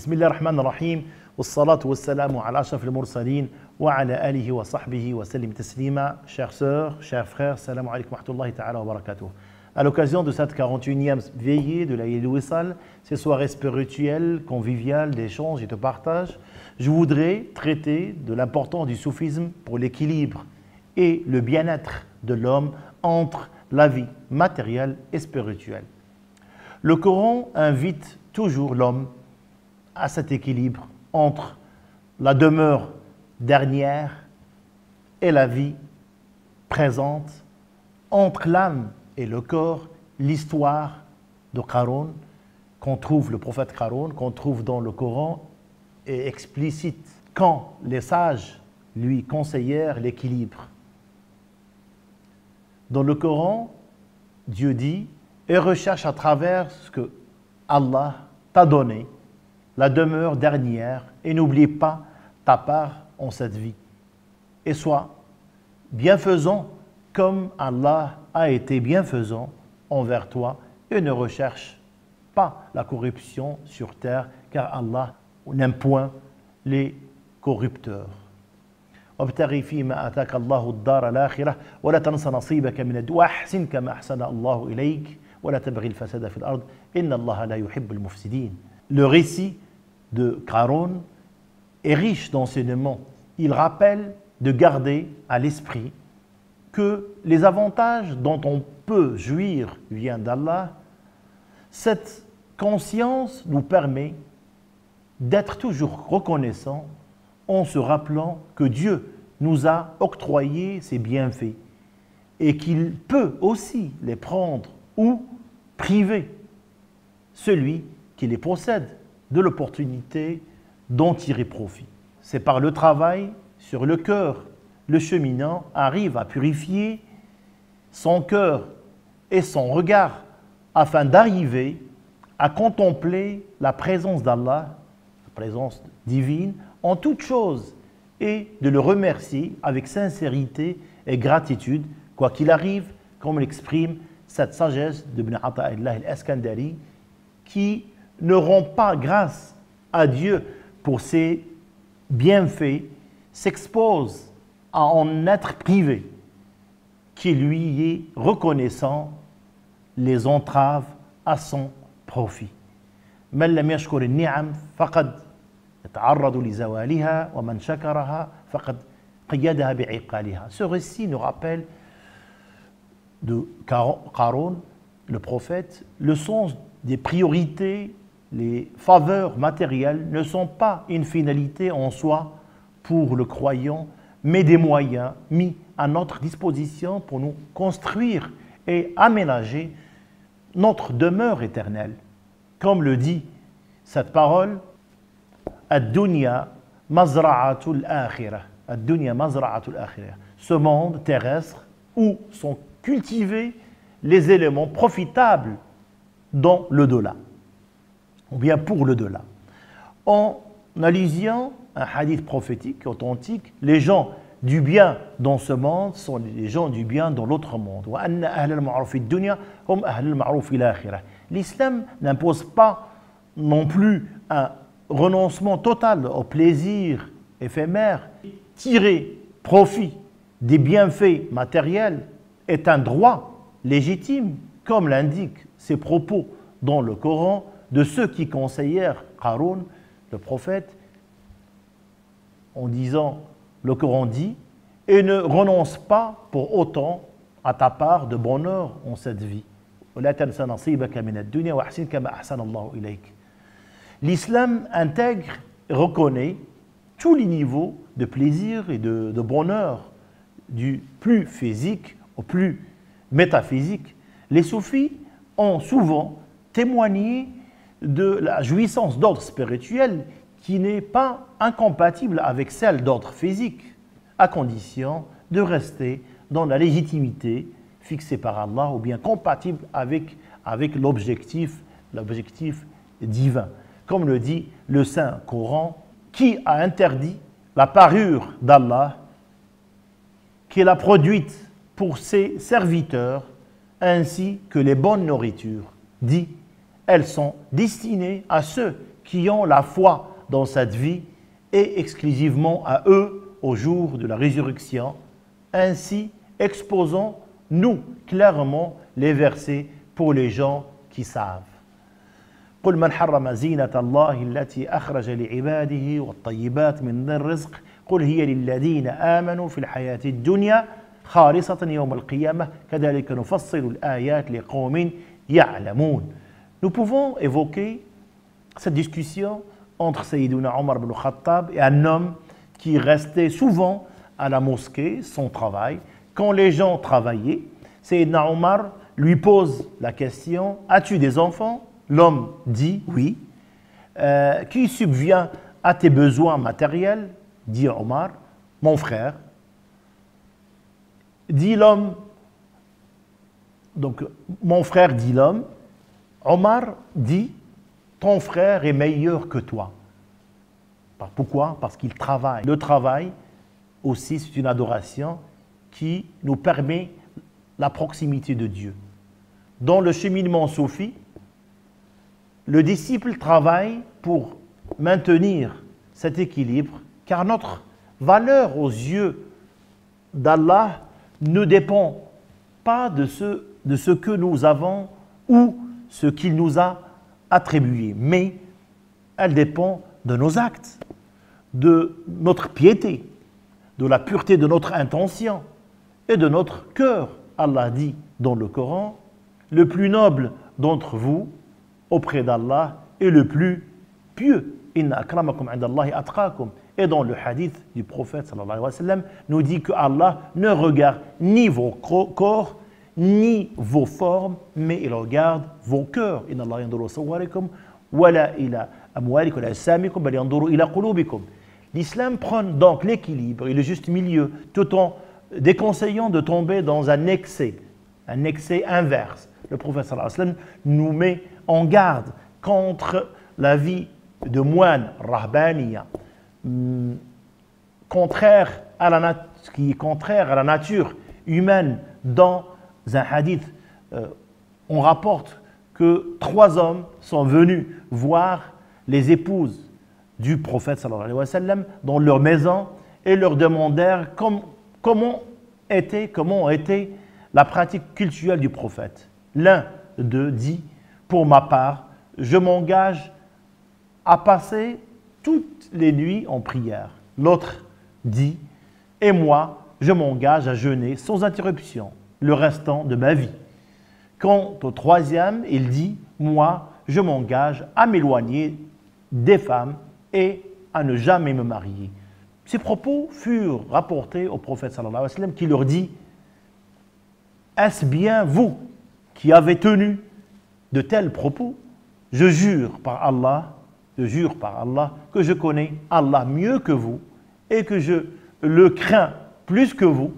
بسم الله الرحمن الرحيم والصلاة والسلام على أشرف المرسلين وعلى آله وصحبه وسلم تسليما. Chères sœurs, chers frères, salam alaykum wa rahmatullahi ta'ala wa barakatuh. À l'occasion de cette 41e veillée de l'Aïd al-Wissal, ces soirées spirituelles, conviviales, d'échange et de partage, je voudrais traiter de l'importance du soufisme pour l'équilibre et le bien-être de l'homme entre la vie matérielle et spirituelle. Le Coran invite toujours l'homme à cet équilibre entre la demeure dernière et la vie présente, entre l'âme et le corps. L'histoire de Qarun qu'on trouve, le prophète Qarun, qu'on trouve dans le Coran, est explicite. Quand les sages lui conseillèrent l'équilibre. Dans le Coran, Dieu dit « Et recherche à travers ce que Allah t'a donné, la demeure dernière, et n'oublie pas ta part en cette vie. Et sois bienfaisant comme Allah a été bienfaisant envers toi, et ne recherche pas la corruption sur terre, car Allah n'aime point les corrupteurs. وابتغ فيما آتاك الله الدار الآخرة ولا تنس نصيبك من الدنيا وأحسن كما أحسن الله إليك ولا تبغي الفساد في الأرض إن الله لا يحب المفسدين. Le récit de Qarun est riche d'enseignements. Il rappelle de garder à l'esprit que les avantages dont on peut jouir viennent d'Allah. Cette conscience nous permet d'être toujours reconnaissants en se rappelant que Dieu nous a octroyé ses bienfaits et qu'il peut aussi les prendre ou priver celui qui les possède de l'opportunité d'en tirer profit. C'est par le travail sur le cœur. Le cheminant arrive à purifier son cœur et son regard afin d'arriver à contempler la présence d'Allah, la présence divine, en toutes choses et de le remercier avec sincérité et gratitude, quoi qu'il arrive, comme l'exprime cette sagesse de Ibn Ata'illah al-Askandari, qui ne rend pas grâce à Dieu pour ses bienfaits, s'expose à en être privé, qui lui est reconnaissant les entraves à son profit. من لم يشكر النعم فقد يتعرض لزوالها ومن شكرها فقد قيدها بعقالها. Ce récit nous rappelle de Qarun, le prophète, le sens des priorités. Les faveurs matérielles ne sont pas une finalité en soi pour le croyant, mais des moyens mis à notre disposition pour nous construire et aménager notre demeure éternelle. Comme le dit cette parole, Ad-dunya mazra'atul akhirah. Ad-dunya mazra'atul akhirah. Ce monde terrestre où sont cultivés les éléments profitables dans le delà, ou bien pour le delà. En allusion à un hadith prophétique authentique, les gens du bien dans ce monde sont les gens du bien dans l'autre monde. L'islam n'impose pas non plus un renoncement total au plaisir éphémère. Tirer profit des bienfaits matériels est un droit légitime, comme l'indiquent ces propos dans le Coran de ceux qui conseillèrent Qarun, le prophète, en disant, le Coran dit, et ne renonce pas pour autant à ta part de bonheur en cette vie. L'islam intègre et reconnaît tous les niveaux de plaisir et de bonheur, du plus physique au plus métaphysique. Les soufis ont souvent témoigné de la jouissance d'ordre spirituel qui n'est pas incompatible avec celle d'ordre physique, à condition de rester dans la légitimité fixée par Allah ou bien compatible avec l'objectif divin. Comme le dit le Saint Coran, qui a interdit la parure d'Allah, qu'il a produite pour ses serviteurs, ainsi que les bonnes nourritures, dit elles sont destinées à ceux qui ont la foi dans cette vie et exclusivement à eux au jour de la résurrection. Ainsi, exposons-nous clairement les versets pour les gens qui savent. قل من حرم زينة الله التي أخرج لعباده والطيبات من الرزق قل هي للذين آمنوا في الحياة الدنيا خالصة يوم القيامة كذلك نفصل الآيات لقوم يعلمون. Nous pouvons évoquer cette discussion entre Sayyiduna Omar ibn Khattab et un homme qui restait souvent à la mosquée, son travail. Quand les gens travaillaient, Sayyidina Omar lui pose la question « As-tu des enfants ?» L'homme dit « Oui. » Qui subvient à tes besoins matériels? Dit Omar, « Mon frère. » Dit l'homme, donc mon frère dit l'homme, Omar dit « Ton frère est meilleur que toi. » Pourquoi? Parce qu'il travaille. Le travail aussi, c'est une adoration qui nous permet la proximité de Dieu. Dans le cheminement soufi, le disciple travaille pour maintenir cet équilibre, car notre valeur aux yeux d'Allah ne dépend pas de ce que nous avons ou ce qu'il nous a attribué, mais elle dépend de nos actes, de notre piété, de la pureté de notre intention et de notre cœur. Allah dit dans le Coran, le plus noble d'entre vous auprès d'Allah est le plus pieux. Inna akramakum indallahi atqakum. Et dans le hadith du prophète sallallahu alayhi wa sallam, nous dit que Allah ne regarde ni vos corps, ni vos formes, mais il regarde vos cœurs. Inna Allah yanduru sawarikum wala ila amwalikum wala samikum bal yanduru ila qulubikum. L'islam prend donc l'équilibre et le juste milieu, tout en déconseillant de tomber dans un excès inverse. Le prophète sallallahu alayhi wa sallam nous met en garde contre la vie de moine rahbaniya, qui est contraire à la nature humaine. Dans un hadith, on rapporte que 3 hommes sont venus voir les épouses du prophète sallallahu alayhi wa sallam dans leur maison et leur demandèrent comment était la pratique cultuelle du prophète. L'un d'eux dit, pour ma part, je m'engage à passer toutes les nuits en prière. L'autre dit, et moi, je m'engage à jeûner sans interruption le restant de ma vie. Quant au troisième, il dit, moi, je m'engage à m'éloigner des femmes et à ne jamais me marier. Ces propos furent rapportés au prophète sallallahu alayhi wa sallam qui leur dit, est-ce bien vous qui avez tenu de tels propos? Je jure par Allah que je connais Allah mieux que vous et que je le crains plus que vous,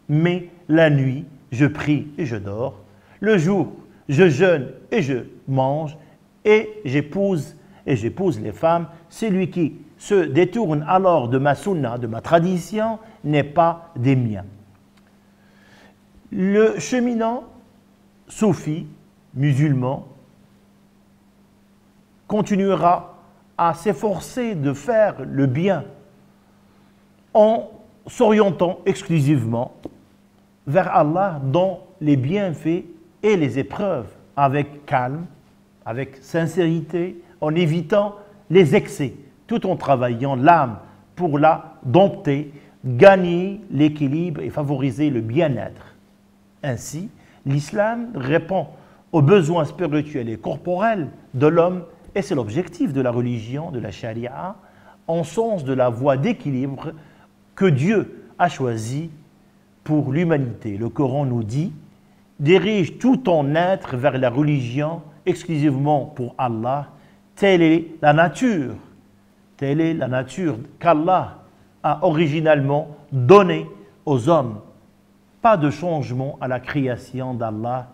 mais la nuit, je prie et je dors, le jour, je jeûne et je mange, et j'épouse les femmes. Celui qui se détourne alors de ma sunna, de ma tradition, n'est pas des miens. Le cheminant soufi, musulman, continuera à s'efforcer de faire le bien en s'orientant exclusivement vers Allah dans les bienfaits et les épreuves, avec calme, avec sincérité, en évitant les excès, tout en travaillant l'âme pour la dompter, gagner l'équilibre et favoriser le bien-être. Ainsi, l'islam répond aux besoins spirituels et corporels de l'homme, et c'est l'objectif de la religion, de la charia, en sens de la voie d'équilibre que Dieu a choisie pour l'humanité. Le Coran nous dit, dirige tout ton être vers la religion exclusivement pour Allah. Telle est la nature qu'Allah a originalement donnée aux hommes. Pas de changement à la création d'Allah.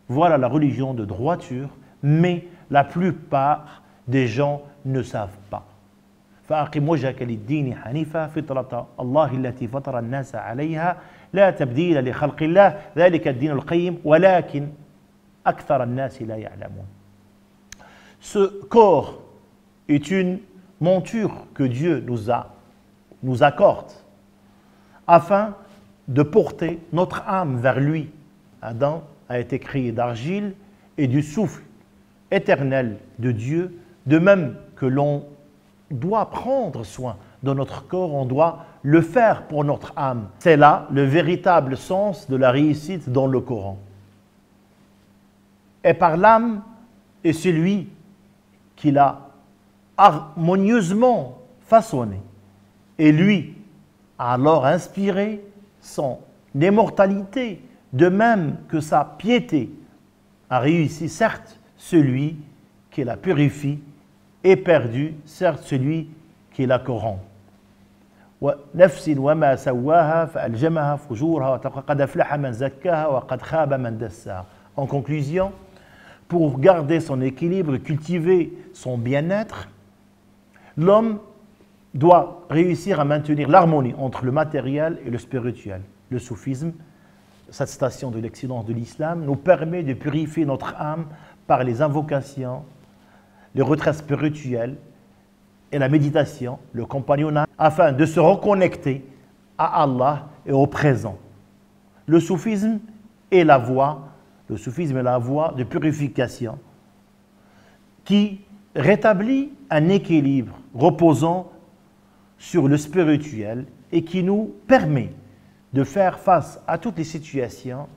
Voilà la religion de droiture, mais la plupart des gens ne savent pas. فأقم وجهك للدين حنيفا فطرة الله التي فطر الناس عليها لا تبديل لخلق الله ذلك الدين القيم ولكن أكثر الناس لا يعلمون. Ce corps est une monture que Dieu nous accorde afin de porter notre âme vers lui. Adam a été créé d'argile et du souffle éternel de Dieu, de même que l'on doit prendre soin de notre corps, on doit le faire pour notre âme. C'est là le véritable sens de la réussite dans le Coran. Et par l'âme est celui qui l'a harmonieusement façonné. Et lui a alors inspiré son immortalité, de même que sa piété a réussi, certes, celui qui la purifie, et perdu, certes, celui qui la corrompt. ونفس وما سواها فألجمها فجورها وقد أفلح من زكاها وقد خاب من دساها. En conclusion, pour garder son équilibre, cultiver son bien-être, l'homme doit réussir à maintenir l'harmonie entre le matériel et le spirituel. Le soufisme, cette station de l'excellence de l'islam, nous permet de purifier notre âme par les invocations, les retraites spirituelles et la méditation, le compagnonnage, afin de se reconnecter à Allah et au présent. Le soufisme est la voie de purification qui rétablit un équilibre reposant sur le spirituel et qui nous permet de faire face à toutes les situations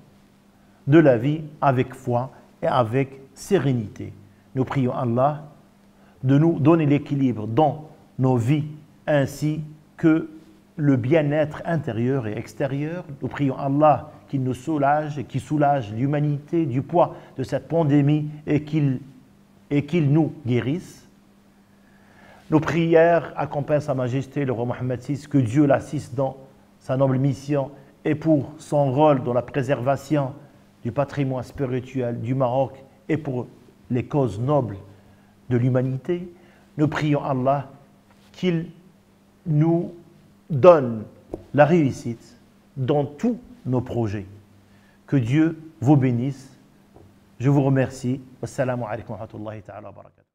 de la vie avec foi et avec sérénité. Nous prions Allah de nous donner l'équilibre dans nos vies ainsi que le bien-être intérieur et extérieur. Nous prions Allah qu'il nous soulage et qu'il soulage l'humanité du poids de cette pandémie et qu'il nous guérisse. Nos prières accompagnent Sa Majesté le roi Mohammed VI, que Dieu l'assiste dans sa noble mission et pour son rôle dans la préservation du patrimoine spirituel du Maroc et pour les causes nobles de l'humanité. Nous prions Allah qu'il nous donne la réussite dans tous nos projets. Que Dieu vous bénisse. Je vous remercie. Wassalamu alaikum wa rahmatullahi ta'ala wa barakatuh.